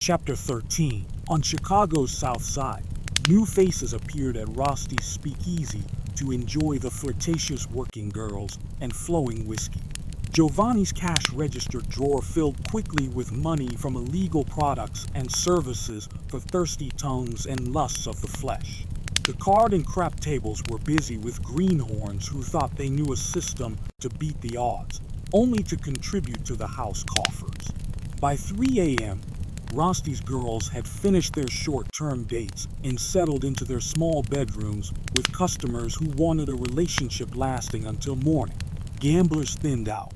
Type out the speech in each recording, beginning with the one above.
Chapter 13. On Chicago's South Side, new faces appeared at Rosty's speakeasy to enjoy the flirtatious working girls and flowing whiskey. Giovanni's cash register drawer filled quickly with money from illegal products and services for thirsty tongues and lusts of the flesh. The card and crap tables were busy with greenhorns who thought they knew a system to beat the odds, only to contribute to the house coffers. By 3 a.m., Rosty's girls had finished their short-term dates and settled into their small bedrooms with customers who wanted a relationship lasting until morning. Gamblers thinned out,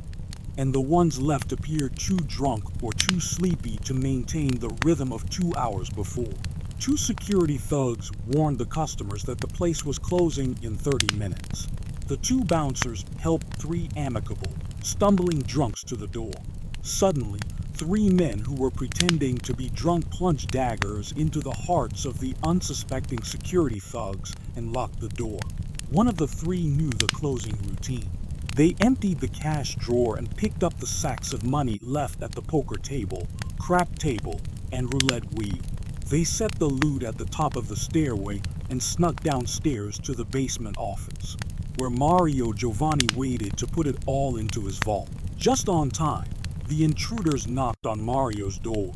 and the ones left appeared too drunk or too sleepy to maintain the rhythm of 2 hours before. 2 security thugs warned the customers that the place was closing in 30 minutes. The 2 bouncers helped 3 amicable, stumbling drunks to the door. Suddenly, 3 men who were pretending to be drunk plunged daggers into the hearts of the unsuspecting security thugs and locked the door. One of the 3 knew the closing routine. They emptied the cash drawer and picked up the sacks of money left at the poker table, crap table, and roulette wheel. They set the loot at the top of the stairway and snuck downstairs to the basement office, where Mario Giovanni waited to put it all into his vault. Just on time, the intruders knocked on Mario's door,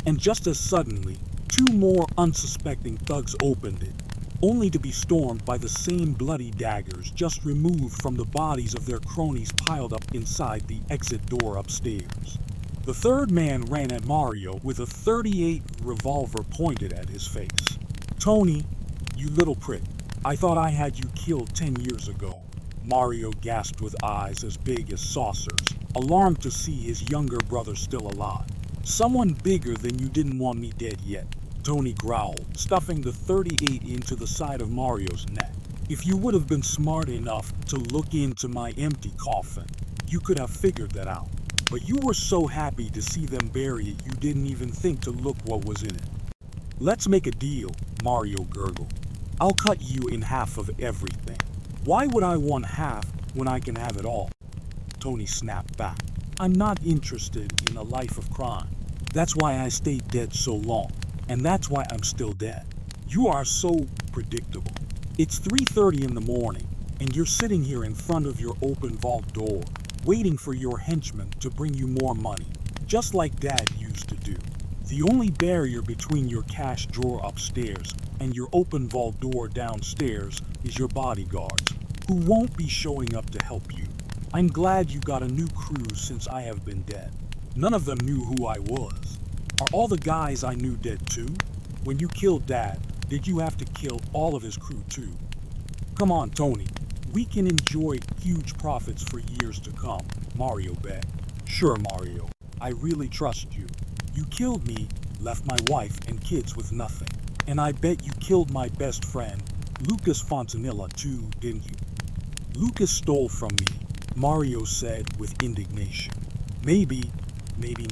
and just as suddenly, 2 more unsuspecting thugs opened it, only to be stormed by the same bloody daggers just removed from the bodies of their cronies piled up inside the exit door upstairs. The 3rd man ran at Mario with a .38 revolver pointed at his face. "Tony, you little prick, I thought I had you killed 10 years ago." Mario gasped with eyes as big as saucers, alarmed to see his younger brother still alive. "Someone bigger than you didn't want me dead yet," Tony growled, stuffing the .38 into the side of Mario's neck. "If you would have been smart enough to look into my empty coffin, you could have figured that out. But you were so happy to see them bury it you didn't even think to look what was in it." "Let's make a deal," Mario gurgled. "I'll cut you in half of everything." "Why would I want half when I can have it all?" Tony snapped back. "I'm not interested in a life of crime. That's why I stayed dead so long, and that's why I'm still dead. You are so predictable. It's 3:30 in the morning, and you're sitting here in front of your open vault door, waiting for your henchmen to bring you more money, just like Dad used to do. The only barrier between your cash drawer upstairs and your open vault door downstairs is your bodyguards, who won't be showing up to help you. I'm glad you got a new crew since I have been dead. None of them knew who I was. Are all the guys I knew dead too? When you killed Dad, did you have to kill all of his crew too? Come on, Tony. We can enjoy huge profits for years to come," Mario begged. "Sure, Mario. I really trust you. You killed me, left my wife and kids with nothing. And I bet you killed my best friend, Lucas Fontanilla, too, didn't you?" "Lucas stole from me," Mario said with indignation. Maybe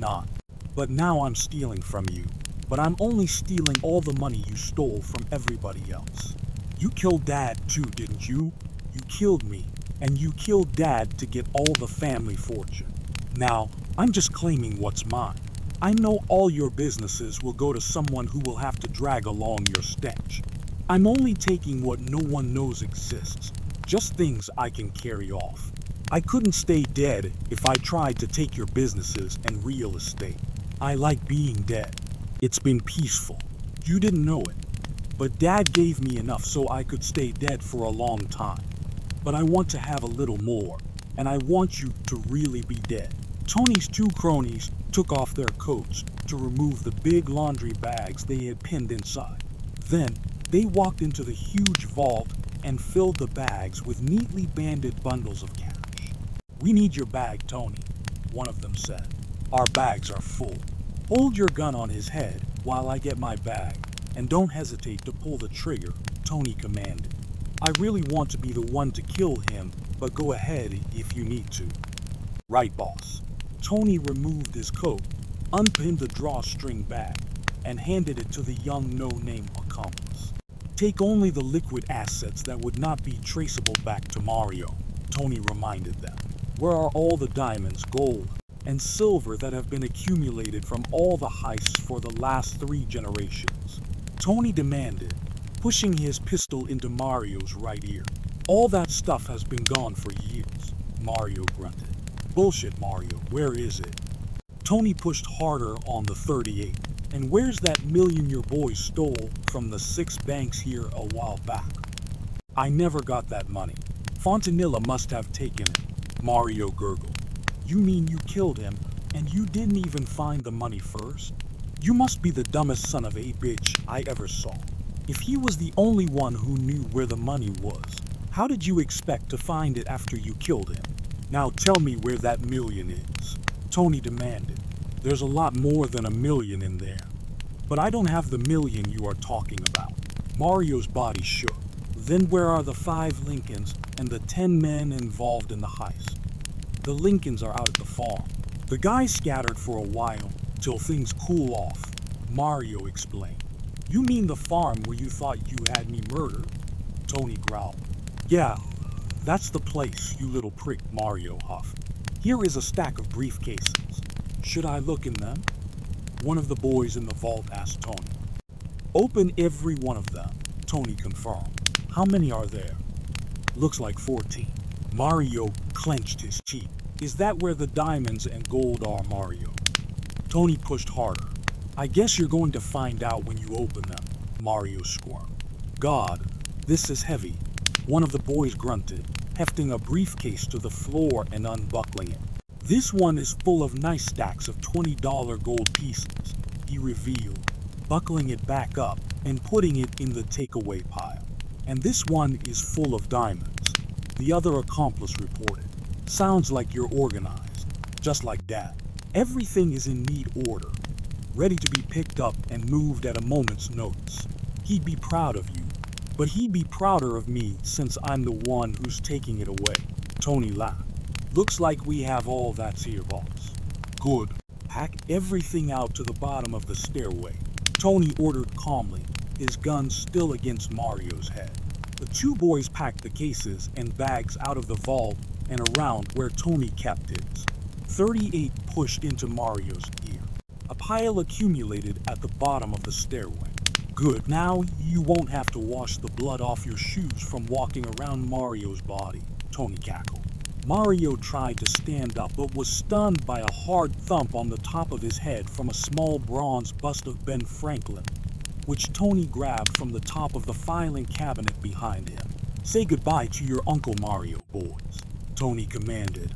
not. But now I'm stealing from you. But I'm only stealing all the money you stole from everybody else. You killed Dad too, didn't you? You killed me, and you killed Dad to get all the family fortune. Now, I'm just claiming what's mine. I know all your businesses will go to someone who will have to drag along your stench. I'm only taking what no one knows exists, just things I can carry off. I couldn't stay dead if I tried to take your businesses and real estate. I like being dead. It's been peaceful. You didn't know it. But Dad gave me enough so I could stay dead for a long time. But I want to have a little more, and I want you to really be dead." Tony's 2 cronies took off their coats to remove the big laundry bags they had pinned inside. Then, they walked into the huge vault and filled the bags with neatly banded bundles of cash. "We need your bag, Tony," one of them said. "Our bags are full. Hold your gun on his head while I get my bag, and don't hesitate to pull the trigger," Tony commanded. "I really want to be the one to kill him, but go ahead if you need to." "Right, boss." Tony removed his coat, unpinned the drawstring bag, and handed it to the young no-name accomplice. "Take only the liquid assets that would not be traceable back to Mario," Tony reminded them. "Where are all the diamonds, gold, and silver that have been accumulated from all the heists for the last 3 generations, Tony demanded, pushing his pistol into Mario's right ear. All that stuff has been gone for years, Mario grunted. Bullshit, Mario, where is it? Tony pushed harder on the 38. And where's that million your boy stole from the 6 banks here a while back? I never got that money. Fontanilla must have taken it, Mario gurgled. You mean you killed him, and you didn't even find the money first? You must be the dumbest son of a bitch I ever saw. If he was the only one who knew where the money was, how did you expect to find it after you killed him? Now tell me where that million is, Tony demanded. There's a lot more than $1 million in there. But I don't have the million you are talking about. Mario's body shook. Then where are the 5 Lincolns and the 10 men involved in the heist? The Lincolns are out at the farm. The guys scattered for a while till things cool off, Mario explained. You mean the farm where you thought you had me murdered? Tony growled. Yeah, that's the place, you little prick, Mario huffed. Here is a stack of briefcases. Should I look in them? One of the boys in the vault asked Tony. Open every one of them, Tony confirmed. How many are there? Looks like 14. Mario clenched his teeth. Is that where the diamonds and gold are, Mario? Tony pushed harder. I guess you're going to find out when you open them, Mario squirmed. God, this is heavy. One of the boys grunted, hefting a briefcase to the floor and unbuckling it. This one is full of nice stacks of $20 gold pieces, he revealed, buckling it back up and putting it in the takeaway pile. And this one is full of diamonds, the other accomplice reported. Sounds like you're organized, just like Dad. Everything is in neat order, ready to be picked up and moved at a moment's notice. He'd be proud of you, but he'd be prouder of me since I'm the one who's taking it away. Tony laughed. Looks like we have all that's here, boss. Good. Pack everything out to the bottom of the stairway, Tony ordered calmly, his gun still against Mario's head. The 2 boys packed the cases and bags out of the vault and around where Tony kept his. 38 pushed into Mario's ear. A pile accumulated at the bottom of the stairway. Good, now you won't have to wash the blood off your shoes from walking around Mario's body, Tony cackled. Mario tried to stand up but was stunned by a hard thump on the top of his head from a small bronze bust of Ben Franklin, which Tony grabbed from the top of the filing cabinet behind him. Say goodbye to your Uncle Mario, boys, Tony commanded,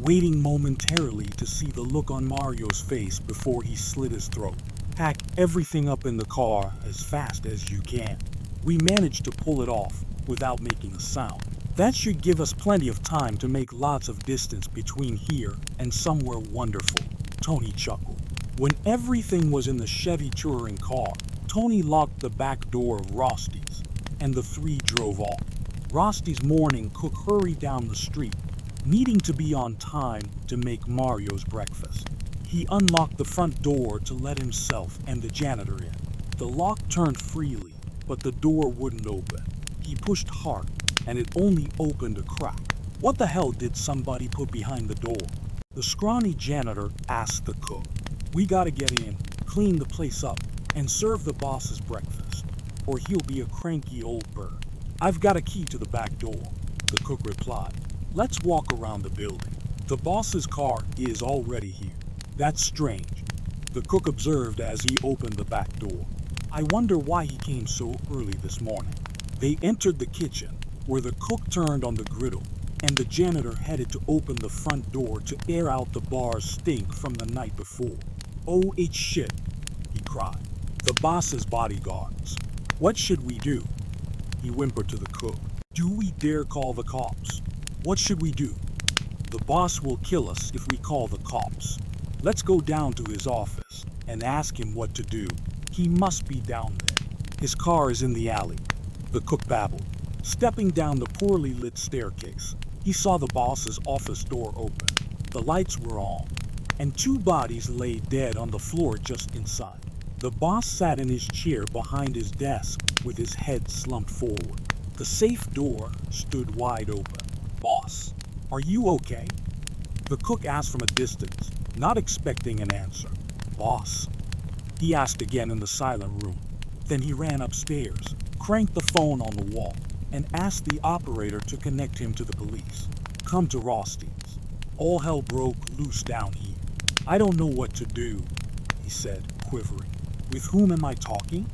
waiting momentarily to see the look on Mario's face before he slit his throat. Pack everything up in the car as fast as you can. We managed to pull it off without making a sound. That should give us plenty of time to make lots of distance between here and somewhere wonderful, Tony chuckled. When everything was in the Chevy touring car, Tony locked the back door of Rosty's, and the 3 drove off. Rosty's morning cook hurried down the street, needing to be on time to make Mario's breakfast. He unlocked the front door to let himself and the janitor in. The lock turned freely, but the door wouldn't open. He pushed hard, and it only opened a crack. What the hell did somebody put behind the door? The scrawny janitor asked the cook. We gotta get in, clean the place up, and serve the boss's breakfast, or he'll be a cranky old bird. I've got a key to the back door, the cook replied. Let's walk around the building. The boss's car is already here. That's strange, the cook observed as he opened the back door. I wonder why he came so early this morning. They entered the kitchen, where the cook turned on the griddle, and the janitor headed to open the front door to air out the bar's stink from the night before. Oh, it's shit, he cried. The boss's bodyguards. What should we do? He whimpered to the cook. Do we dare call the cops? What should we do? The boss will kill us if we call the cops. Let's go down to his office and ask him what to do. He must be down there. His car is in the alley, the cook babbled. Stepping down the poorly lit staircase, he saw the boss's office door open. The lights were on, and 2 bodies lay dead on the floor just inside. The boss sat in his chair behind his desk with his head slumped forward. The safe door stood wide open. Boss, are you okay? The cook asked from a distance, not expecting an answer. Boss, he asked again in the silent room. Then he ran upstairs, cranked the phone on the wall, and asked the operator to connect him to the police. Come to Rosty's. All hell broke loose down here. I don't know what to do, he said, quivering. With whom am I talking?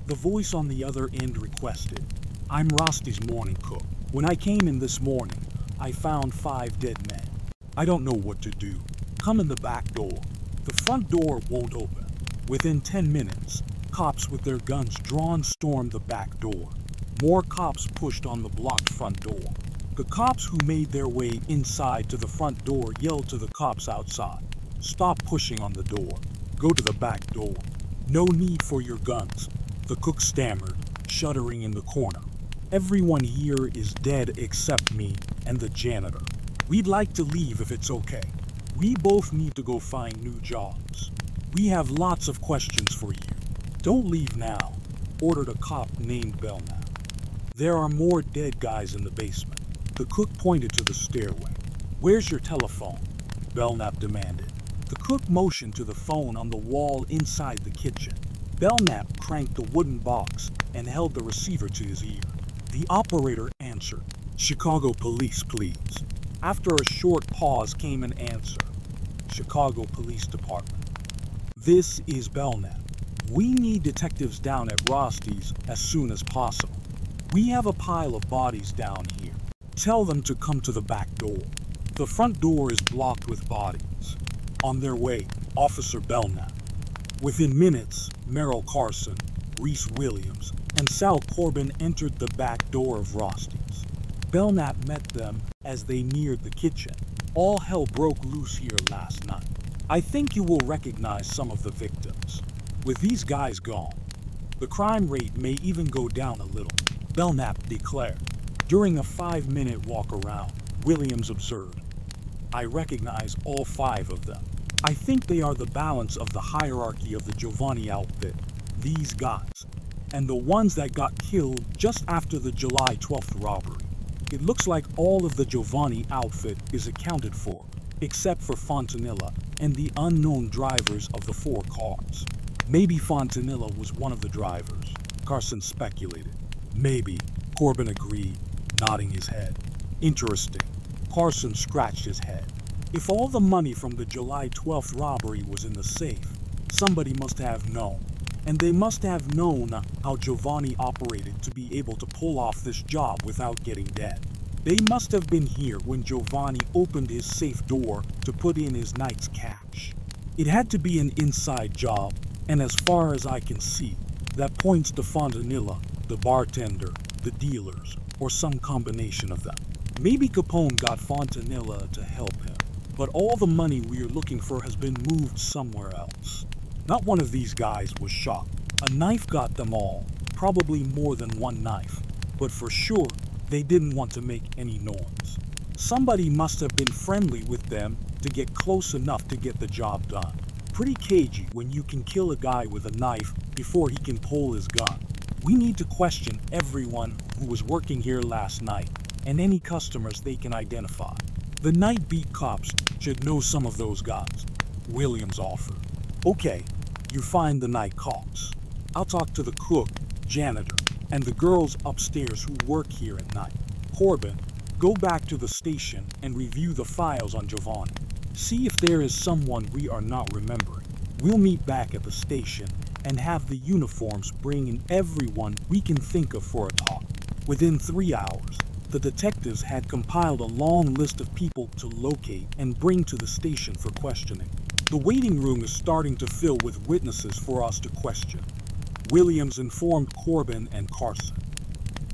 The voice on the other end requested. I'm Rosty's morning cook. When I came in this morning, I found 5 dead men. I don't know what to do. Come in the back door. The front door won't open. Within 10 minutes, cops with their guns drawn stormed the back door. More cops pushed on the blocked front door. The cops who made their way inside to the front door yelled to the cops outside. Stop pushing on the door. Go to the back door. No need for your guns, the cook stammered, shuddering in the corner. Everyone here is dead except me and the janitor. We'd like to leave if it's okay. We both need to go find new jobs. We have lots of questions for you. Don't leave now, ordered a cop named Belknap. There are more dead guys in the basement. The cook pointed to the stairway. Where's your telephone? Belknap demanded. The cook motioned to the phone on the wall inside the kitchen. Belknap cranked the wooden box and held the receiver to his ear. The operator answered. Chicago Police, please. After a short pause came an answer. Chicago Police Department. This is Belknap. We need detectives down at Rosty's as soon as possible. We have a pile of bodies down here. Tell them to come to the back door. The front door is blocked with bodies. On their way, Officer Belknap. Within minutes, Merrill Carson, Reese Williams, and Sal Corbin entered the back door of Rosty's. Belknap met them as they neared the kitchen. All hell broke loose here last night. I think you will recognize some of the victims. With these guys gone, the crime rate may even go down a little, Belknap declared. During a 5-minute walk around, Williams observed. I recognize all 5 of them. I think they are the balance of the hierarchy of the Giovanni outfit, these guys, and the ones that got killed just after the July 12th robbery. It looks like all of the Giovanni outfit is accounted for, except for Fontanilla and the unknown drivers of the 4 cars. Maybe Fontanilla was one of the drivers, Carson speculated. Maybe, Corbin agreed, nodding his head. Interesting. Carson scratched his head. If all the money from the July 12th robbery was in the safe, somebody must have known. And they must have known how Giovanni operated to be able to pull off this job without getting dead. They must have been here when Giovanni opened his safe door to put in his night's cash. It had to be an inside job, and as far as I can see, that points to Fontanilla, the bartender, the dealers, or some combination of them. Maybe Capone got Fontanilla to help him, but all the money we're looking for has been moved somewhere else. Not one of these guys was shot. A knife got them all, probably more than one knife, but for sure, they didn't want to make any noise. Somebody must have been friendly with them to get close enough to get the job done. Pretty cagey when you can kill a guy with a knife before he can pull his gun. We need to question everyone who was working here last night and any customers they can identify. The night beat cops should know some of those guys, Williams offered. Okay, you find the night cops. I'll talk to the cook, janitor, and the girls upstairs who work here at night. Corbin, go back to the station and review the files on Giovanni. See if there is someone we are not remembering. We'll meet back at the station and have the uniforms bring in everyone we can think of for a talk. Within 3 hours, the detectives had compiled a long list of people to locate and bring to the station for questioning. The waiting room is starting to fill with witnesses for us to question. Williams informed Corbin and Carson.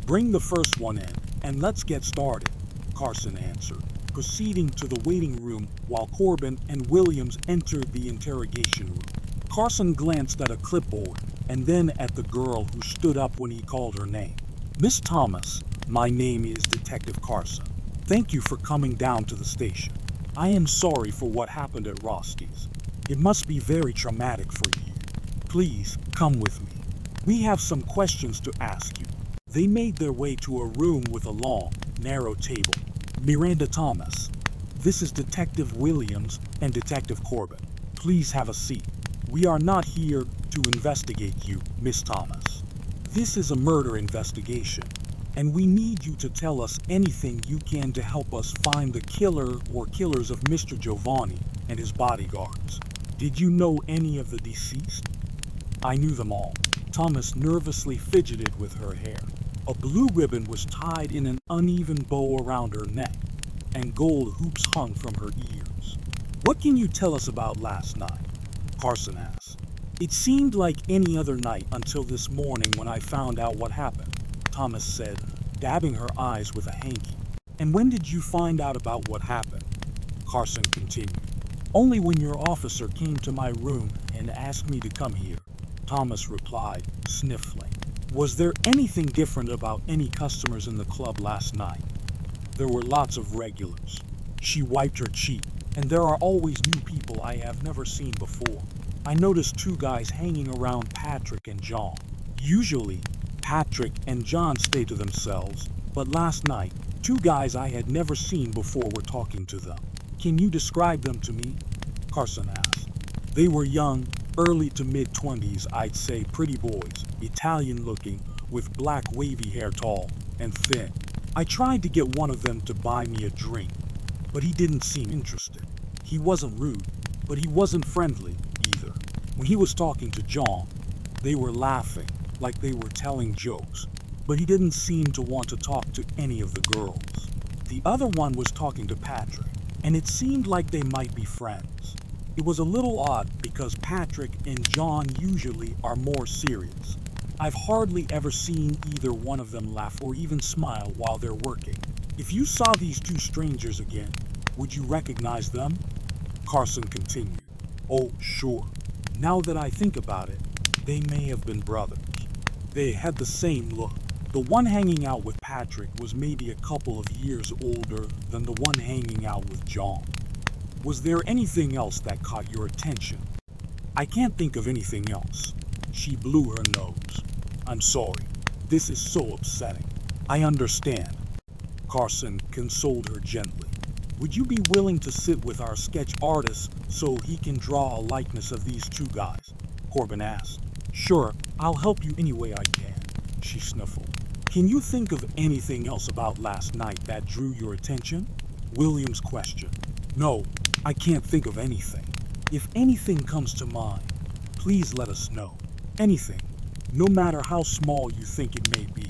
Bring the first one in, and let's get started, Carson answered, proceeding to the waiting room while Corbin and Williams entered the interrogation room. Carson glanced at a clipboard and then at the girl who stood up when he called her name. Miss Thomas, my name is Detective Carson. Thank you for coming down to the station. I am sorry for what happened at Rosty's. It must be very traumatic for you. Please, come with me. We have some questions to ask you. They made their way to a room with a long, narrow table. Miranda Thomas, this is Detective Williams and Detective Corbin. Please have a seat. We are not here to investigate you, Miss Thomas. This is a murder investigation, and we need you to tell us anything you can to help us find the killer or killers of Mr. Giovanni and his bodyguards. Did you know any of the deceased? I knew them all. Thomas nervously fidgeted with her hair. A blue ribbon was tied in an uneven bow around her neck, and gold hoops hung from her ears. What can you tell us about last night? Carson asked. It seemed like any other night until this morning when I found out what happened, Thomas said, dabbing her eyes with a hanky. And when did you find out about what happened? Carson continued. Only when your officer came to my room and asked me to come here, Thomas replied, sniffling. Was there anything different about any customers in the club last night? There were lots of regulars. She wiped her cheek. And there are always new people I have never seen before. I noticed two guys hanging around Patrick and John. Usually, Patrick and John stay to themselves, but last night, two guys I had never seen before were talking to them. Can you describe them to me? Carson asked. They were young, early to mid-20s, I'd say pretty boys, Italian-looking, with black wavy hair, tall and thin. I tried to get one of them to buy me a drink, but he didn't seem interested. He wasn't rude, but he wasn't friendly either. When he was talking to John, they were laughing, like they were telling jokes, but he didn't seem to want to talk to any of the girls. The other one was talking to Patrick, and it seemed like they might be friends. It was a little odd because Patrick and John usually are more serious. I've hardly ever seen either one of them laugh or even smile while they're working. If you saw these two strangers again, would you recognize them? Carson continued. Oh, sure. Now that I think about it, they may have been brothers. They had the same look. The one hanging out with Patrick was maybe a couple of years older than the one hanging out with John. Was there anything else that caught your attention? I can't think of anything else. She blew her nose. I'm sorry. This is so upsetting. I understand. Carson consoled her gently. Would you be willing to sit with our sketch artist so he can draw a likeness of these two guys? Corbin asked. Sure, I'll help you any way I can, she sniffled. Can you think of anything else about last night that drew your attention? Williams questioned. No, I can't think of anything. If anything comes to mind, please let us know. Anything, no matter how small you think it may be,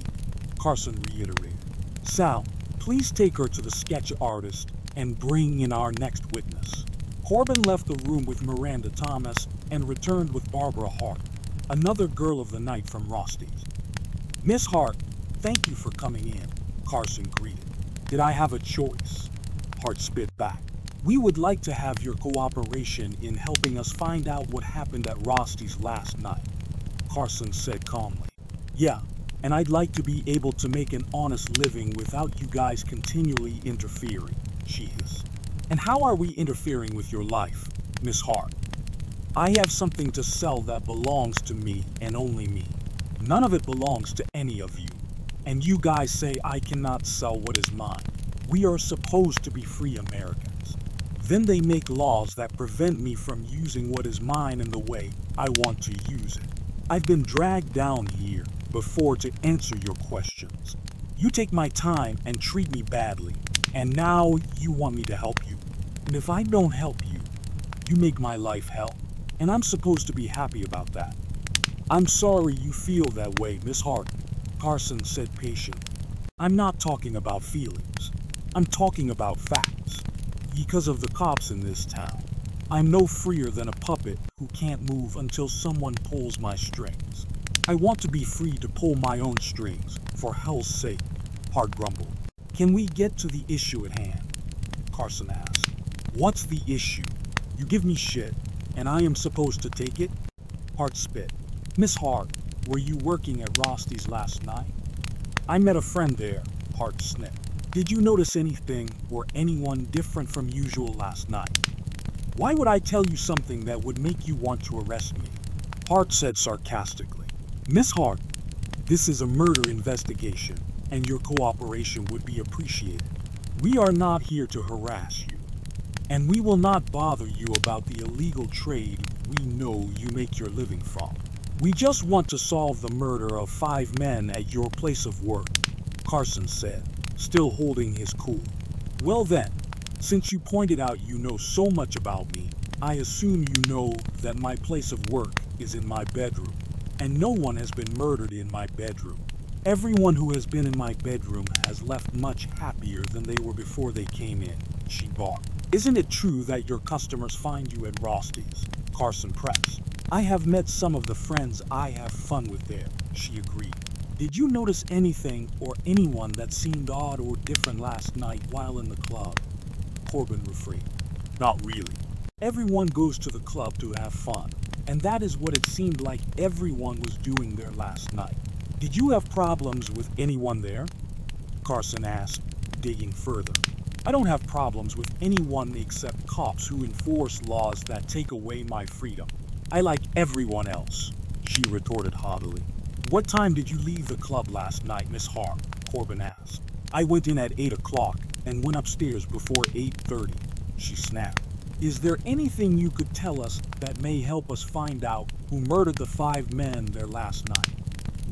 Carson reiterated. Sal, please take her to the sketch artist and bring in our next witness. Corbin left the room with Miranda Thomas and returned with Barbara Hart, another girl of the night from Rosty's. Miss Hart, thank you for coming in, Carson greeted. Did I have a choice? Hart spit back. We would like to have your cooperation in helping us find out what happened at Rosty's last night, Carson said calmly. Yeah, and I'd like to be able to make an honest living without you guys continually interfering, she hissed. And how are we interfering with your life, Miss Hart? I have something to sell that belongs to me and only me. None of it belongs to any of you. And you guys say I cannot sell what is mine. We are supposed to be free Americans. Then they make laws that prevent me from using what is mine in the way I want to use it. I've been dragged down here before to answer your questions. You take my time and treat me badly, and now you want me to help you. And if I don't help you, you make my life hell, and I'm supposed to be happy about that. I'm sorry you feel that way, Miss Hart, Carson said patiently. I'm not talking about feelings. I'm talking about facts. Because of the cops in this town, I'm no freer than a puppet who can't move until someone pulls my strings. I want to be free to pull my own strings, for hell's sake, Hart grumbled. Can we get to the issue at hand? Carson asked. What's the issue? You give me shit, and I am supposed to take it? Hart spit. Miss Hart, were you working at Rosty's last night? I met a friend there, Hart sniffed. Did you notice anything or anyone different from usual last night? Why would I tell you something that would make you want to arrest me? Hart said sarcastically. Miss Hart, this is a murder investigation, and your cooperation would be appreciated. We are not here to harass you, and we will not bother you about the illegal trade we know you make your living from. We just want to solve the murder of 5 men at your place of work, Carson said, still holding his cool. Well then, since you pointed out you know so much about me, I assume you know that my place of work is in my bedroom, and no one has been murdered in my bedroom. Everyone who has been in my bedroom has left much happier than they were before they came in, she barked. Isn't it true that your customers find you at Rosty's? Carson pressed. I have met some of the friends I have fun with there, she agreed. Did you notice anything or anyone that seemed odd or different last night while in the club? Corbin refrained. Not really. Everyone goes to the club to have fun, and that is what it seemed like everyone was doing there last night. Did you have problems with anyone there? Carson asked, digging further. I don't have problems with anyone except cops who enforce laws that take away my freedom. I like everyone else, she retorted haughtily. What time did you leave the club last night, Miss Hart? Corbin asked. I went in at 8 o'clock and went upstairs before 8:30, she snapped. Is there anything you could tell us that may help us find out who murdered the 5 men there last night?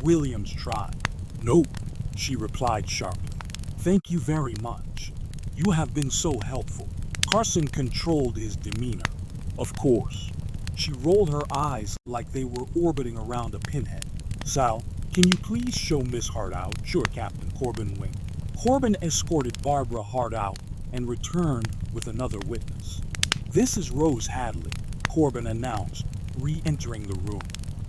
Williams tried. Nope, she replied sharply. Thank you very much. You have been so helpful. Carson controlled his demeanor. Of course. She rolled her eyes like they were orbiting around a pinhead. Sal, can you please show Miss Hart out? Sure, Captain, Corbin winked. Corbin escorted Barbara Hart out and returned with another witness. This is Rose Hadley, Corbin announced, re-entering the room.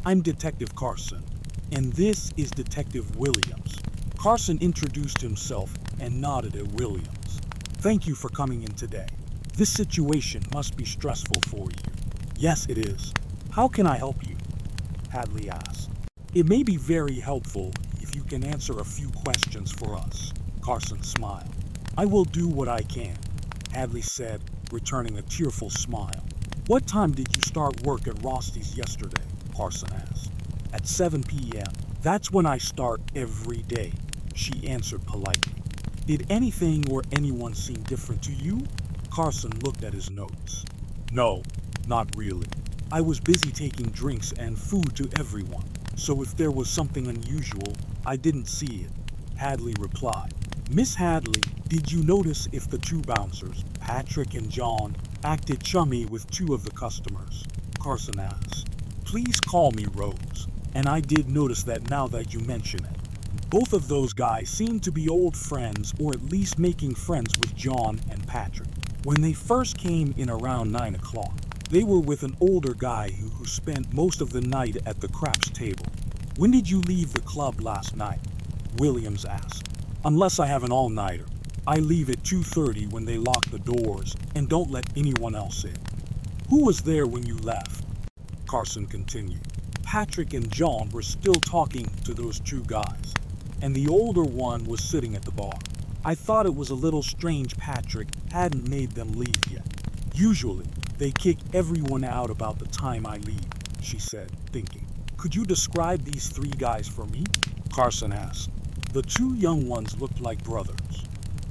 I'm Detective Carson, and this is Detective Williams. Carson introduced himself and nodded at Williams. Thank you for coming in today. This situation must be stressful for you. Yes, it is. How can I help you? Hadley asked. It may be very helpful if you can answer a few questions for us. Carson smiled. I will do what I can, Hadley said, returning a tearful smile. What time did you start work at Rosty's yesterday? Carson asked. At 7 p.m. That's when I start every day, she answered politely. Did anything or anyone seem different to you? Carson looked at his notes. No, not really. I was busy taking drinks and food to everyone, so if there was something unusual, I didn't see it, Hadley replied. Miss Hadley, did you notice if the 2 bouncers, Patrick and John, acted chummy with 2 of the customers? Carson asked. Please call me Rose, and I did notice that now that you mention it. Both of those guys seem to be old friends, or at least making friends with John and Patrick. When they first came in around 9 o'clock, they were with an older guy who spent most of the night at the craps table. When did you leave the club last night? Williams asked. Unless I have an all-nighter. I leave at 2:30 when they lock the doors and don't let anyone else in. Who was there when you left? Carson continued. Patrick and John were still talking to those 2 guys, and the older one was sitting at the bar. I thought it was a little strange Patrick hadn't made them leave yet. Usually, they kick everyone out about the time I leave, she said, thinking. Could you describe these 3 guys for me? Carson asked. The 2 young ones looked like brothers.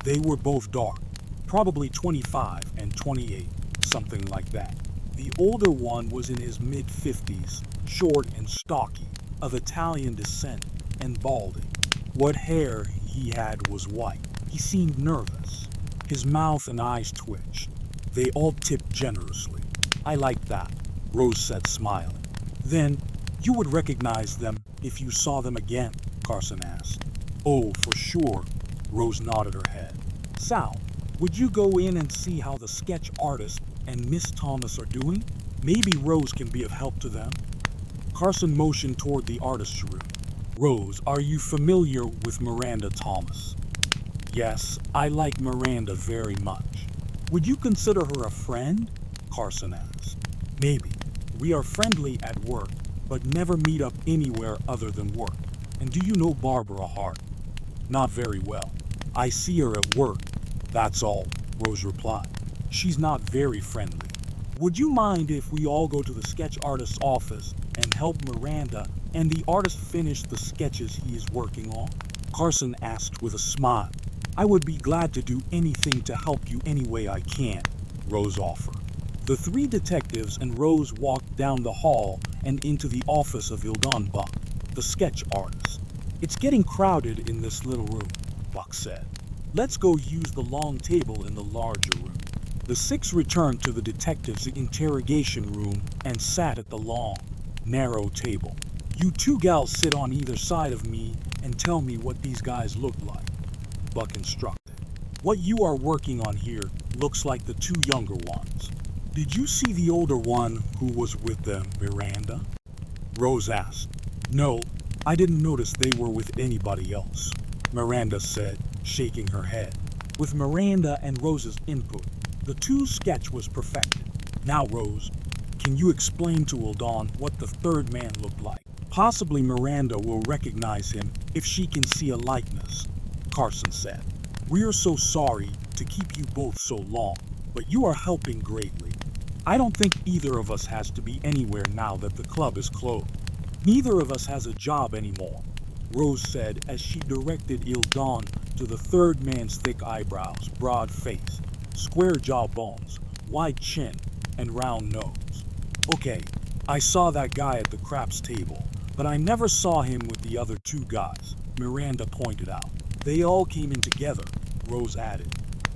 They were both dark, probably 25 and 28, something like that. The older one was in his mid-50s, short and stocky, of Italian descent and balding. What hair he had was white. He seemed nervous. His mouth and eyes twitched. They all tipped generously. I like that, Rose said, smiling. Then, you would recognize them if you saw them again? Carson asked. Oh, for sure, Rose nodded her head. Sal, would you go in and see how the sketch artist and Miss Thomas are doing? Maybe Rose can be of help to them. Carson motioned toward the artist's room. Rose, are you familiar with Miranda Thomas? Yes, I like Miranda very much. Would you consider her a friend? Carson asked. Maybe. We are friendly at work, but never meet up anywhere other than work. And do you know Barbara Hart? Not very well. I see her at work. That's all, Rose replied. She's not very friendly. Would you mind if we all go to the sketch artist's office and help Miranda and the artist finish the sketches he is working on? Carson asked with a smile. I would be glad to do anything to help you any way I can, Rose offered. The 3 detectives and Rose walked down the hall and into the office of Ildon Buck, the sketch artist. "It's getting crowded in this little room," Buck said. "Let's go use the long table in the larger room." The six returned to the detective's interrogation room and sat at the long, narrow table. "You two gals sit on either side of me and tell me what these guys look like," Buck instructed. "What you are working on here looks like the two younger ones." "Did you see the older one who was with them, Miranda?" Rose asked. "No, I didn't notice they were with anybody else," Miranda said, shaking her head. With Miranda and Rose's input, the two sketch was perfected. "Now, Rose, can you explain to Ildon what the third man looked like? Possibly Miranda will recognize him if she can see a likeness," Carson said. "We're so sorry to keep you both so long, but you are helping greatly. I don't think either of us has to be anywhere now that the club is closed. Neither of us has a job anymore," Rose said as she directed Ildon to the third man's thick eyebrows, broad face, square jawbones, wide chin, and round nose. "Okay, I saw that guy at the craps table, but I never saw him with the other two guys," Miranda pointed out. "They all came in together," Rose added.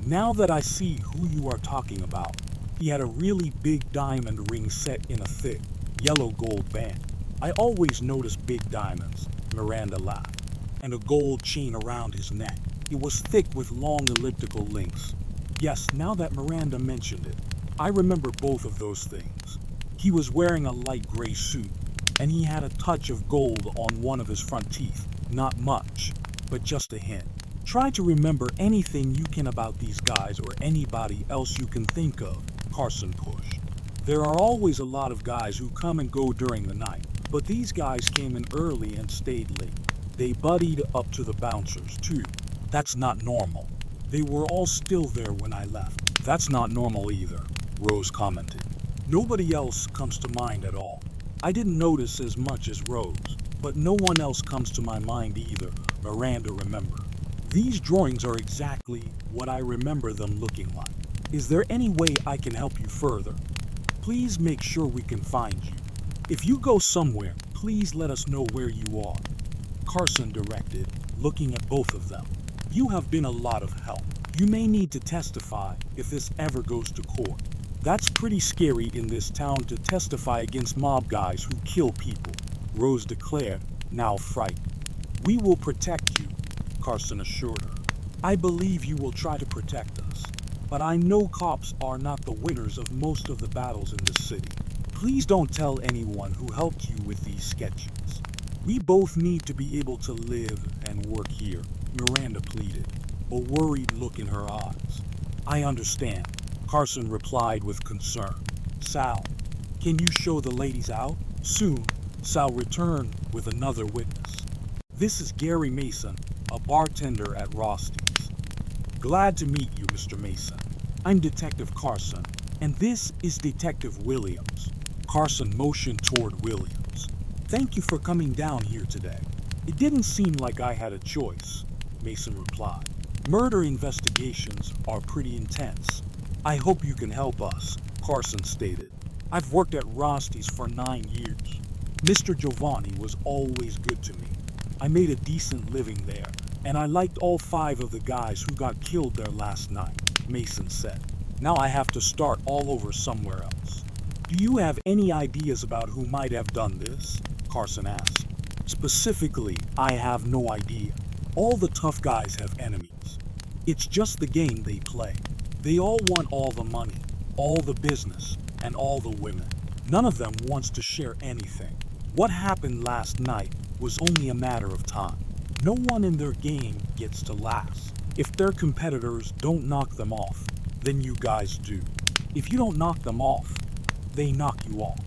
"Now that I see who you are talking about, he had a really big diamond ring set in a thick, yellow gold band. I always notice big diamonds," Miranda laughed, "and a gold chain around his neck. It was thick with long elliptical links. Yes, now that Miranda mentioned it, I remember both of those things. He was wearing a light gray suit, and he had a touch of gold on one of his front teeth. Not much, but just a hint. Try to remember anything you can about these guys or anybody else you can think of," Carson pushed. "There are always a lot of guys who come and go during the night, but these guys came in early and stayed late. They buddied up to the bouncers, too. That's not normal. They were all still there when I left." "That's not normal either," Rose commented. "Nobody else comes to mind at all. I didn't notice as much as Rose, but no one else comes to my mind either," Miranda remembered. "These drawings are exactly what I remember them looking like. Is there any way I can help you further? Please make sure we can find you. If you go somewhere, please let us know where you are," Carson directed, looking at both of them. "You have been a lot of help. You may need to testify if this ever goes to court. That's pretty scary in this town to testify against mob guys who kill people," Rose declared, now frightened. "We will protect you," Carson assured her. "I believe you will try to protect us, but I know cops are not the winners of most of the battles in the city. Please don't tell anyone who helped you with these sketches. We both need to be able to live and work here," Miranda pleaded, a worried look in her eyes. "I understand," Carson replied with concern. "Sal, can you show the ladies out?" Soon, Sal returned with another witness. "This is Gary Mason, a bartender at Rosty's. Glad to meet you, Mr. Mason. I'm Detective Carson, and this is Detective Williams." Carson motioned toward Williams. "Thank you for coming down here today." "It didn't seem like I had a choice," Mason replied. "Murder investigations are pretty intense. I hope you can help us," Carson stated. "I've worked at Rosty's for 9 years. Mr. Giovanni was always good to me. I made a decent living there, and I liked all 5 of the guys who got killed there last night," Mason said. "Now I have to start all over somewhere else." "Do you have any ideas about who might have done this?" Carson asked. "Specifically, I have no idea. All the tough guys have enemies. It's just the game they play. They all want all the money, all the business, and all the women. None of them wants to share anything. What happened last night was only a matter of time. No one in their game gets to last. If their competitors don't knock them off, then you guys do. If you don't knock them off, they knock you off.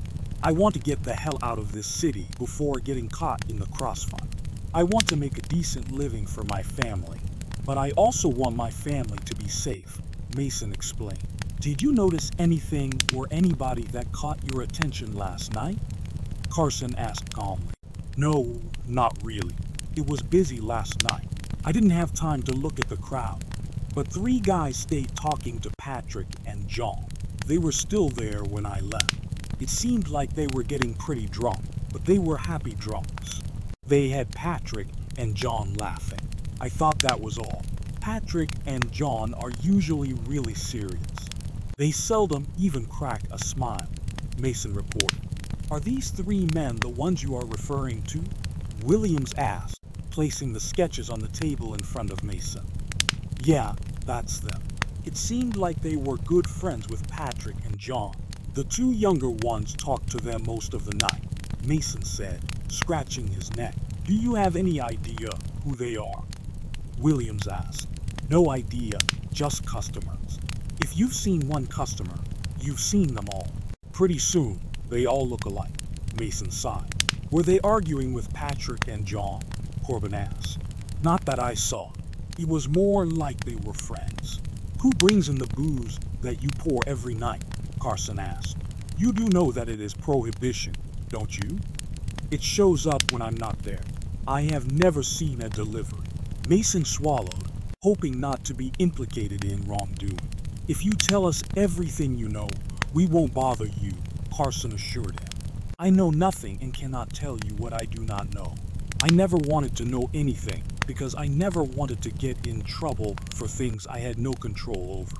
I want to get the hell out of this city before getting caught in the crossfire. I want to make a decent living for my family, but I also want my family to be safe," Mason explained. "Did you notice anything or anybody that caught your attention last night?" Carson asked calmly. "No, not really. It was busy last night. I didn't have time to look at the crowd, but 3 guys stayed talking to Patrick and John. They were still there when I left. It seemed like they were getting pretty drunk, but they were happy drunks. They had Patrick and John laughing. I thought that was all. Patrick and John are usually really serious. They seldom even crack a smile, Mason reported. Are these three men the ones you are referring to? Williams asked, placing the sketches on the table in front of Mason. Yeah, that's them. It seemed like they were good friends with Patrick and John. The two younger ones talked to them most of the night, Mason said, scratching his neck. Do you have any idea who they are? Williams asked. No idea, just customers. If you've seen one customer, you've seen them all. Pretty soon, they all look alike, Mason sighed. Were they arguing with Patrick and John? Corbin asked. Not that I saw. It was more like they were friends. Who brings in the booze that you pour every night? Carson asked. You do know that it is prohibition, don't you? It shows up when I'm not there. I have never seen a delivery. Mason swallowed, hoping not to be implicated in wrongdoing. If you tell us everything you know, we won't bother you, Carson assured him. I know nothing and cannot tell you what I do not know. I never wanted to know anything because I never wanted to get in trouble for things I had no control over.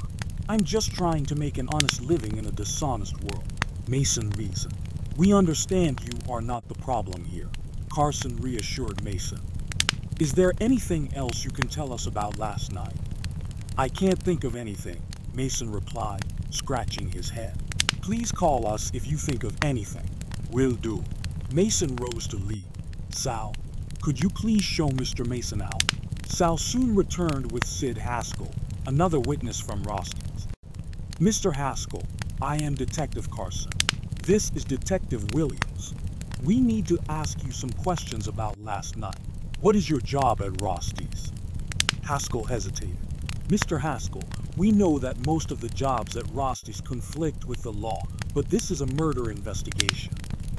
I'm just trying to make an honest living in a dishonest world, Mason reasoned. We understand you are not the problem here, Carson reassured Mason. Is there anything else you can tell us about last night? I can't think of anything, Mason replied, scratching his head. Please call us if you think of anything. Will do. Mason rose to leave. Sal, could you please show Mr. Mason out? Sal soon returned with Sid Haskell, another witness from Rosty's. Mr. Haskell, I am Detective Carson. This is Detective Williams. We need to ask you some questions about last night. What is your job at Rosty's? Haskell hesitated. Mr. Haskell, we know that most of the jobs at Rosty's conflict with the law, but this is a murder investigation.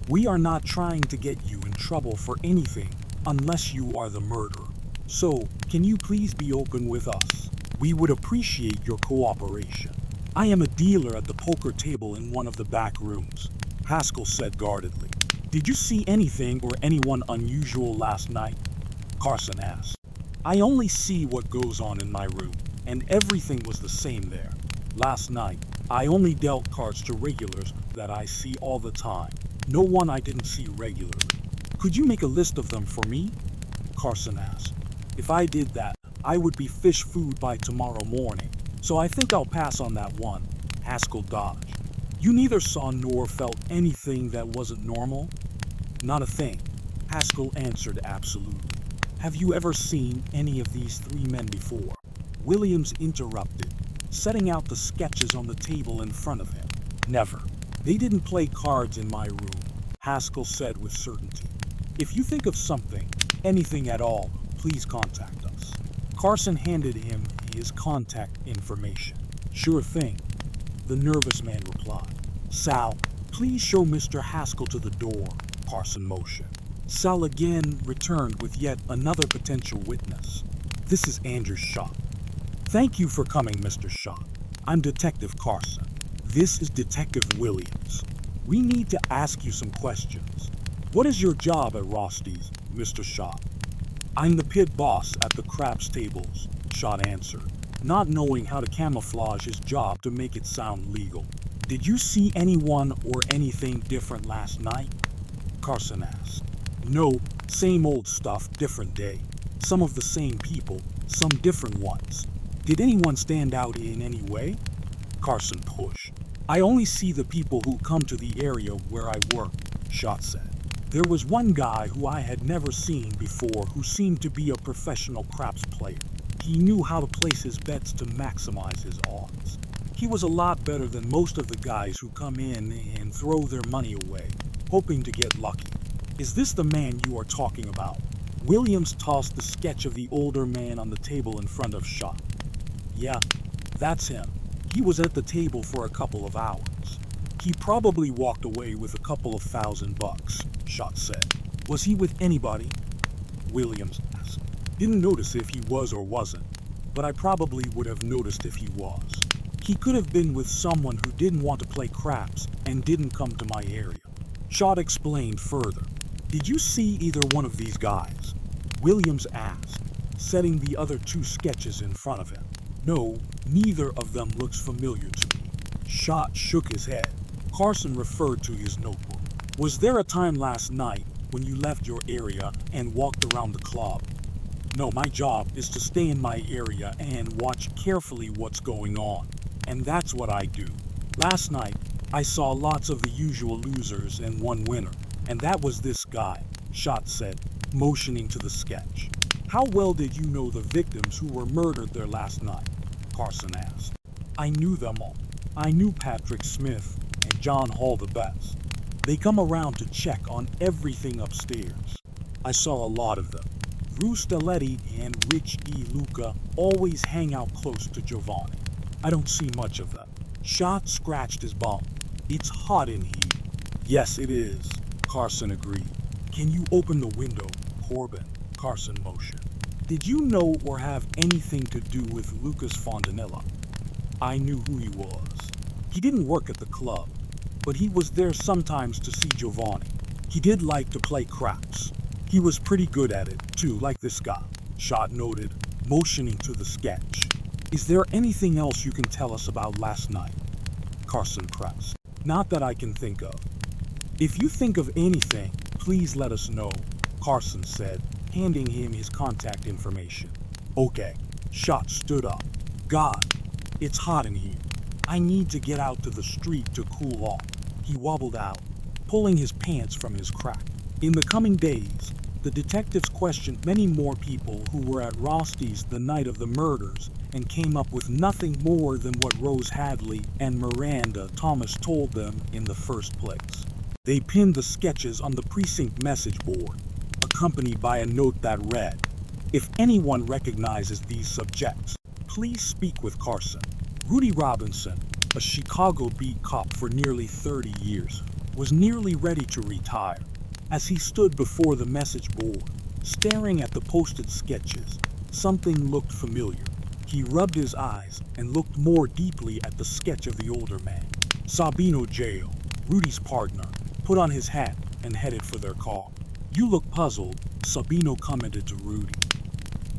We are not trying to get you in trouble for anything unless you are the murderer. So, can you please be open with us? We would appreciate your cooperation. I am a dealer at the poker table in one of the back rooms, Haskell said guardedly. Did you see anything or anyone unusual last night? Carson asked. I only see what goes on in my room, and everything was the same there. Last night, I only dealt cards to regulars that I see all the time. No one I didn't see regularly. Could you make a list of them for me? Carson asked. If I did that, I would be fish food by tomorrow morning, so I think I'll pass on that one, Haskell dodged. You neither saw nor felt anything that wasn't normal? Not a thing, Haskell answered absolutely. Have you ever seen any of these three men before? Williams interrupted, setting out the sketches on the table in front of him. Never. They didn't play cards in my room, Haskell said with certainty. If you think of something, anything at all, please contact us. Carson handed him his contact information. Sure thing, the nervous man replied. Sal, please show Mr. Haskell to the door, Carson motioned. Sal again returned with yet another potential witness. This is Andrew Schott. Thank you for coming, Mr. Schott. I'm Detective Carson. This is Detective Williams. We need to ask you some questions. What is your job at Rosty's, Mr. Schott? I'm the pit boss at the craps tables, Schott answered, not knowing how to camouflage his job to make it sound legal. Did you see anyone or anything different last night? Carson asked. No, same old stuff, different day. Some of the same people, some different ones. Did anyone stand out in any way? Carson pushed. I only see the people who come to the area where I work, Schott said. There was one guy who I had never seen before who seemed to be a professional craps player. He knew how to place his bets to maximize his odds. He was a lot better than most of the guys who come in and throw their money away, hoping to get lucky. Is this the man you are talking about? Williams tossed the sketch of the older man on the table in front of Schott. Yeah, that's him. He was at the table for a couple of hours. He probably walked away with a couple of $1,000, Schott said. Was he with anybody? Williams asked. Didn't notice if he was or wasn't, but I probably would have noticed if he was. He could have been with someone who didn't want to play craps and didn't come to my area. Schott explained further. Did you see either one of these guys? Williams asked, setting the other two sketches in front of him. No, neither of them looks familiar to me. Schott shook his head. Carson referred to his notebook. Was there a time last night when you left your area and walked around the club? No, my job is to stay in my area and watch carefully what's going on. And that's what I do. Last night, I saw lots of the usual losers and one winner. And that was this guy, Schott said, motioning to the sketch. How well did you know the victims who were murdered there last night? Carson asked. I knew them all. I knew Patrick Smith and John Hall the best. They come around to check on everything upstairs. I saw a lot of them. Bruce Stelletti and Rich E. Luca always hang out close to Giovanni. I don't see much of them. Schott scratched his bum. It's hot in here. Yes, it is, Carson agreed. Can you open the window, Corbin? Carson motioned. Did you know or have anything to do with Lucas Fontanilla? I knew who he was. He didn't work at the club, but he was there sometimes to see Giovanni. He did like to play craps. He was pretty good at it, too, like this guy, Schott noted, motioning to the sketch. Is there anything else you can tell us about last night? Carson pressed. Not that I can think of. If you think of anything, please let us know, Carson said, handing him his contact information. Okay. Schott stood up. God, it's hot in here. I need to get out to the street to cool off. He wobbled out, pulling his pants from his crack. In the coming days, the detectives questioned many more people who were at Rosty's the night of the murders and came up with nothing more than what Rose Hadley and Miranda Thomas told them in the first place. They pinned the sketches on the precinct message board, accompanied by a note that read, "If anyone recognizes these subjects, please speak with Carson." Rudy Robinson, a Chicago beat cop for nearly 30 years, was nearly ready to retire. As he stood before the message board, staring at the posted sketches, something looked familiar. He rubbed his eyes and looked more deeply at the sketch of the older man. Sabino Jail, Rudy's partner, put on his hat and headed for their car. You look puzzled, Sabino commented to Rudy.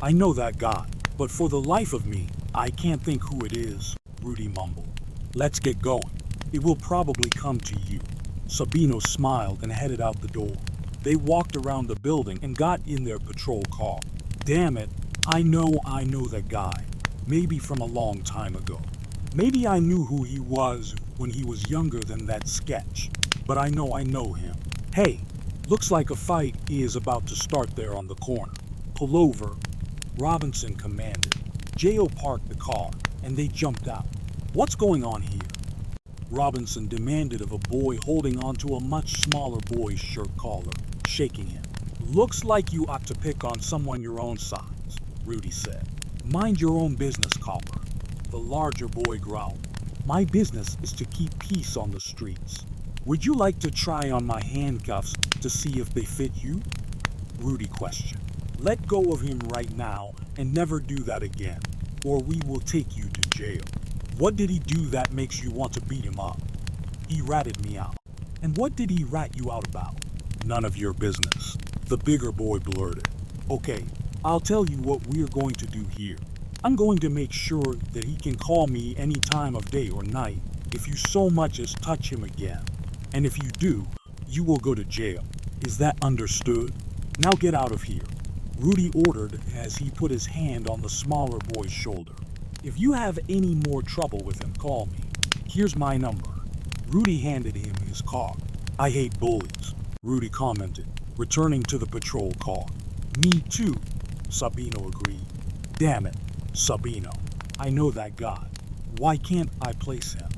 I know that guy, but for the life of me, I can't think who it is, Rudy mumbled. Let's get going. It will probably come to you. Sabino smiled and headed out the door. They walked around the building and got in their patrol car. Damn it, I know that guy. Maybe from a long time ago. Maybe I knew who he was when he was younger than that sketch. But I know him. Hey, looks like a fight is about to start there on the corner. Pull over, Robinson commanded. J.O. parked the car, and they jumped out. What's going on here? Robinson demanded of a boy holding onto a much smaller boy's shirt collar, shaking him. Looks like you ought to pick on someone your own size, Rudy said. Mind your own business, copper. The larger boy growled. My business is to keep peace on the streets. Would you like to try on my handcuffs to see if they fit you? Rudy questioned. Let go of him right now and never do that again, or we will take you to jail. What did he do that makes you want to beat him up? He ratted me out. And what did he rat you out about? None of your business, the bigger boy blurted. Okay, I'll tell you what we're going to do here. I'm going to make sure that he can call me any time of day or night if you so much as touch him again. And if you do, you will go to jail. Is that understood? Now get out of here, Rudy ordered as he put his hand on the smaller boy's shoulder. If you have any more trouble with him, call me. Here's my number. Rudy handed him his card. I hate bullies, Rudy commented, returning to the patrol car. Me too, Sabino agreed. Damn it, Sabino. I know that guy. Why can't I place him?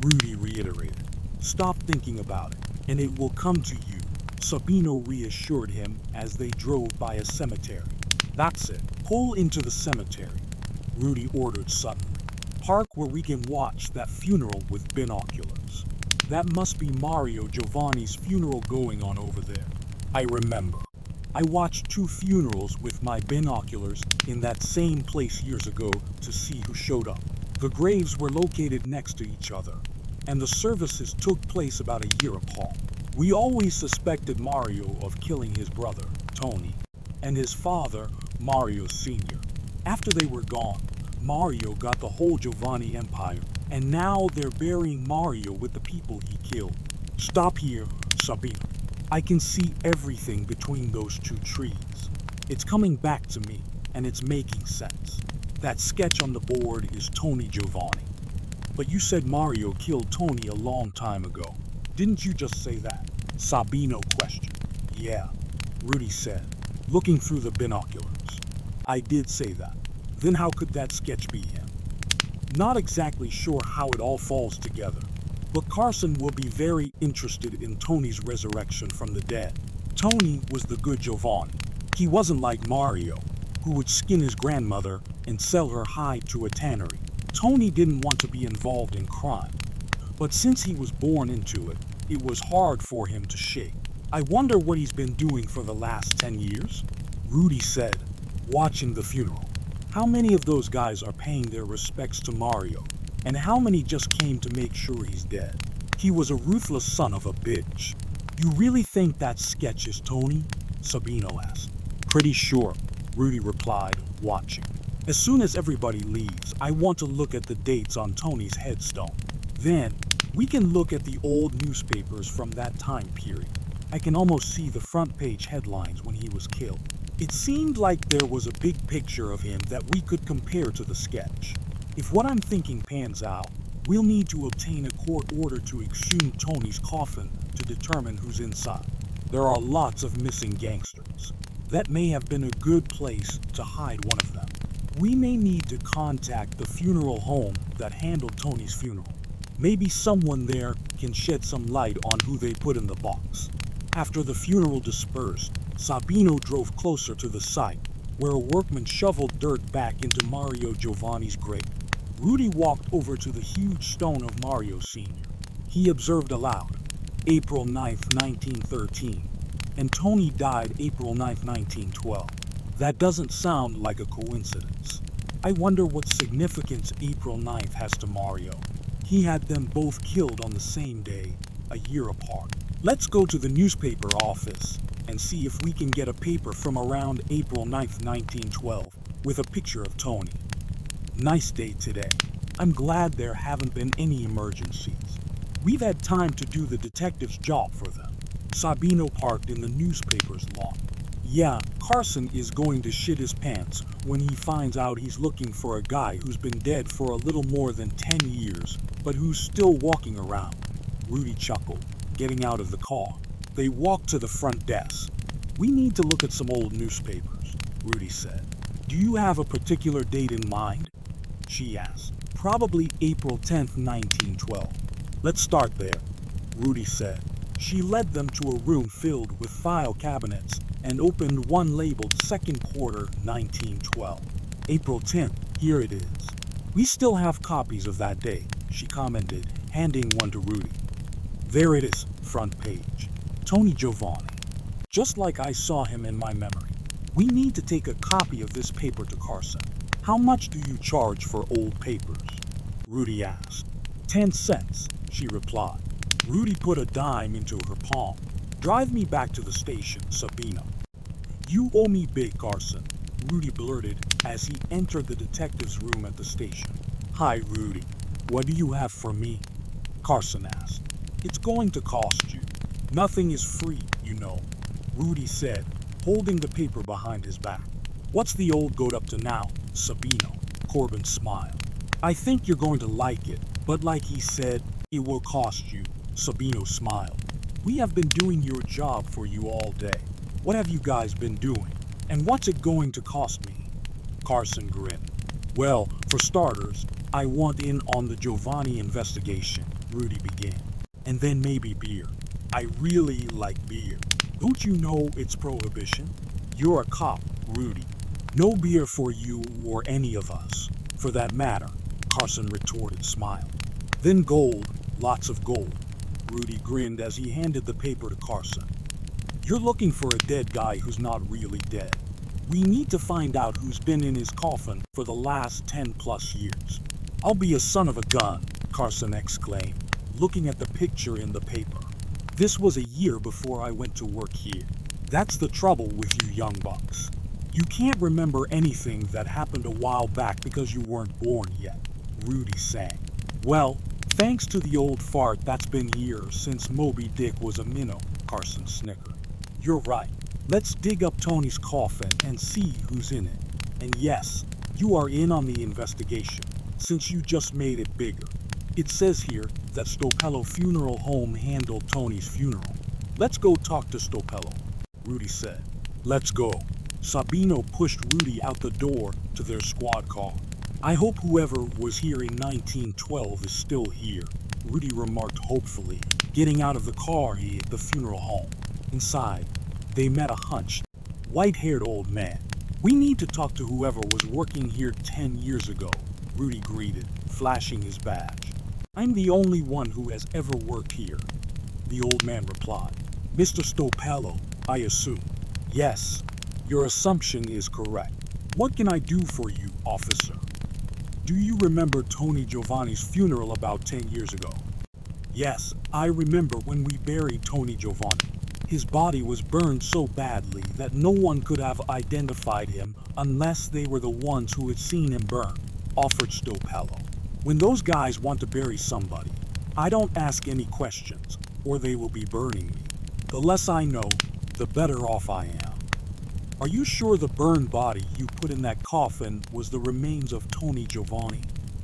Rudy reiterated. Stop thinking about it, and it will come to you, Sabino reassured him as they drove by a cemetery. That's it. Pull into the cemetery, Rudy ordered suddenly. Park where we can watch that funeral with binoculars. That must be Mario Giovanni's funeral going on over there. I remember. I watched 2 funerals with my binoculars in that same place years ago to see who showed up. The graves were located next to each other, and the services took place about a year apart. We always suspected Mario of killing his brother, Tony, and his father, Mario Sr. After they were gone, Mario got the whole Giovanni empire, and now they're burying Mario with the people he killed. Stop here, Sabina. I can see everything between those two trees. It's coming back to me, and it's making sense. That sketch on the board is Tony Giovanni. But you said Mario killed Tony a long time ago. Didn't you just say that? Sabino questioned. Yeah, Rudy said, looking through the binoculars. I did say that. Then how could that sketch be him? Not exactly sure how it all falls together, but Carson will be very interested in Tony's resurrection from the dead. Tony was the good Giovanni. He wasn't like Mario, who would skin his grandmother and sell her hide to a tannery. Tony didn't want to be involved in crime, but since he was born into it, it was hard for him to shake. I wonder what he's been doing for the last 10 years? Rudy said, watching the funeral. How many of those guys are paying their respects to Mario, and how many just came to make sure he's dead? He was a ruthless son of a bitch. You really think that sketch is Tony? Sabino asked. Pretty sure, Rudy replied, watching. As soon as everybody leaves, I want to look at the dates on Tony's headstone. Then, we can look at the old newspapers from that time period. I can almost see the front page headlines when he was killed. It seemed like there was a big picture of him that we could compare to the sketch. If what I'm thinking pans out, we'll need to obtain a court order to exhume Tony's coffin to determine who's inside. There are lots of missing gangsters. That may have been a good place to hide one of them. We may need to contact the funeral home that handled Tony's funeral. Maybe someone there can shed some light on who they put in the box. After the funeral dispersed, Sabino drove closer to the site, where a workman shoveled dirt back into Mario Giovanni's grave. Rudy walked over to the huge stone of Mario Sr. He observed aloud, April 9th, 1913, and Tony died April 9th, 1912. That doesn't sound like a coincidence. I wonder what significance April 9th has to Mario. He had them both killed on the same day, a year apart. Let's go to the newspaper office and see if we can get a paper from around April 9th, 1912, with a picture of Tony. Nice day today. I'm glad there haven't been any emergencies. We've had time to do the detective's job for them. Sabino parked in the newspaper's lot. Yeah, Carson is going to shit his pants when he finds out he's looking for a guy who's been dead for a little more than 10 years, but who's still walking around. Rudy chuckled, getting out of the car. They walked to the front desk. We need to look at some old newspapers, Rudy said. Do you have a particular date in mind? She asked. Probably April 10th, 1912. Let's start there, Rudy said. She led them to a room filled with file cabinets and opened one labeled second quarter 1912. April 10th, here it is. We still have copies of that day, she commented, handing one to Rudy. There it is, front page. Tony Giovanni. Just like I saw him in my memory. We need to take a copy of this paper to Carson. How much do you charge for old papers? Rudy asked. 10 cents, she replied. Rudy put a dime into her palm. Drive me back to the station, Sabino. You owe me big, Carson, Rudy blurted as he entered the detective's room at the station. Hi, Rudy. What do you have for me? Carson asked. It's going to cost you. Nothing is free, you know, Rudy said, holding the paper behind his back. What's the old goat up to now, Sabino? Corbin smiled. I think you're going to like it, but like he said, it will cost you, Sabino smiled. We have been doing your job for you all day. What have you guys been doing? And what's it going to cost me? Carson grinned. Well, for starters, I want in on the Giovanni investigation, Rudy began. And then maybe beer. I really like beer. Don't you know it's prohibition? You're a cop, Rudy. No beer for you or any of us, for that matter, Carson retorted, smiling. Then gold, lots of gold. Rudy grinned as he handed the paper to Carson. You're looking for a dead guy who's not really dead. We need to find out who's been in his coffin for the last 10 plus years. I'll be a son of a gun, Carson exclaimed, looking at the picture in the paper. This was a year before I went to work here. That's the trouble with you young bucks. You can't remember anything that happened a while back because you weren't born yet, Rudy sang. Well, thanks to the old fart that's been here since Moby Dick was a minnow, Carson snickered. You're right. Let's dig up Tony's coffin and see who's in it. And yes, you are in on the investigation, since you just made it bigger. It says here that Stopello Funeral Home handled Tony's funeral. Let's go talk to Stopello, Rudy said. Let's go. Sabino pushed Rudy out the door to their squad car. I hope whoever was here in 1912 is still here, Rudy remarked hopefully, getting out of the car at the funeral home. Inside, they met a hunched, white-haired old man. We need to talk to whoever was working here 10 years ago, Rudy greeted, flashing his badge. I'm the only one who has ever worked here, the old man replied. Mr. Stopello, I assume. Yes, your assumption is correct. What can I do for you, officer? Do you remember Tony Giovanni's funeral about 10 years ago? Yes, I remember when we buried Tony Giovanni. His body was burned so badly that no one could have identified him unless they were the ones who had seen him burn, offered Stopello. When those guys want to bury somebody, I don't ask any questions, or they will be burning me. The less I know, the better off I am. Are you sure the burned body you put in that coffin was the remains of Tony Giovanni?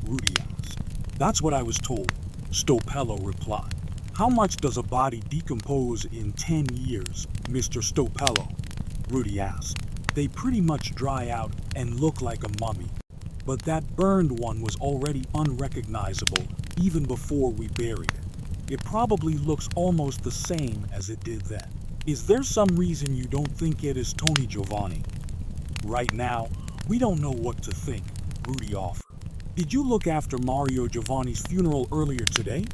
Rudy asked. That's what I was told, Stopello replied. How much does a body decompose in 10 years, Mr. Stopello? Rudy asked. They pretty much dry out and look like a mummy. But that burned one was already unrecognizable even before we buried it. It probably looks almost the same as it did then. Is there some reason you don't think it is Tony Giovanni? Right now, we don't know what to think, Rudy offered. Did you look after Mario Giovanni's funeral earlier today?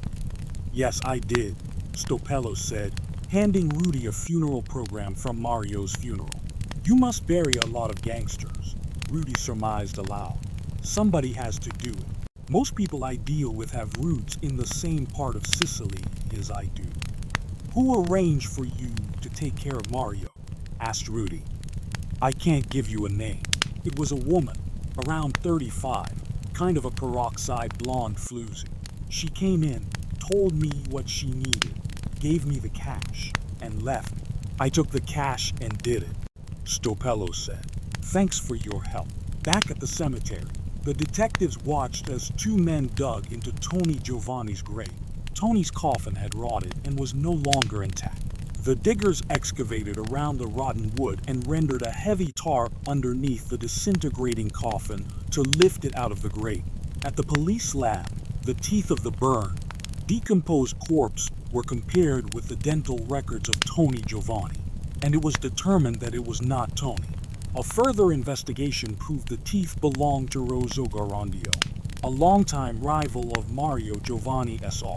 Yes, I did, Stopello said, handing Rudy a funeral program from Mario's funeral. You must bury a lot of gangsters, Rudy surmised aloud. Somebody has to do it. Most people I deal with have roots in the same part of Sicily as I do. Who arranged for you to take care of Mario? Asked Rudy. I can't give you a name. It was a woman, around 35, kind of a peroxide blonde floozy. She came in, told me what she needed, gave me the cash, and left. I took the cash and did it, Stopello said. Thanks for your help. Back at the cemetery, the detectives watched as two men dug into Tony Giovanni's grave. Tony's coffin had rotted and was no longer intact. The diggers excavated around the rotten wood and rendered a heavy tarp underneath the disintegrating coffin to lift it out of the grave. At the police lab, the teeth of the burned, decomposed corpse were compared with the dental records of Tony Giovanni, and it was determined that it was not Tony. A further investigation proved the teeth belonged to Rosso Garandio, a longtime rival of Mario Giovanni Sr.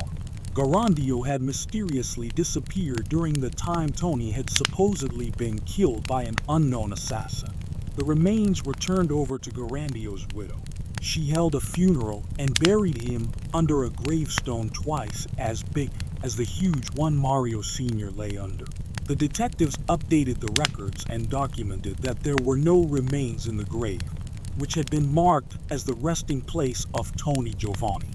Garandio had mysteriously disappeared during the time Tony had supposedly been killed by an unknown assassin. The remains were turned over to Garandio's widow. She held a funeral and buried him under a gravestone twice as big as the huge one Mario Sr. lay under. The detectives updated the records and documented that there were no remains in the grave, which had been marked as the resting place of Tony Giovanni.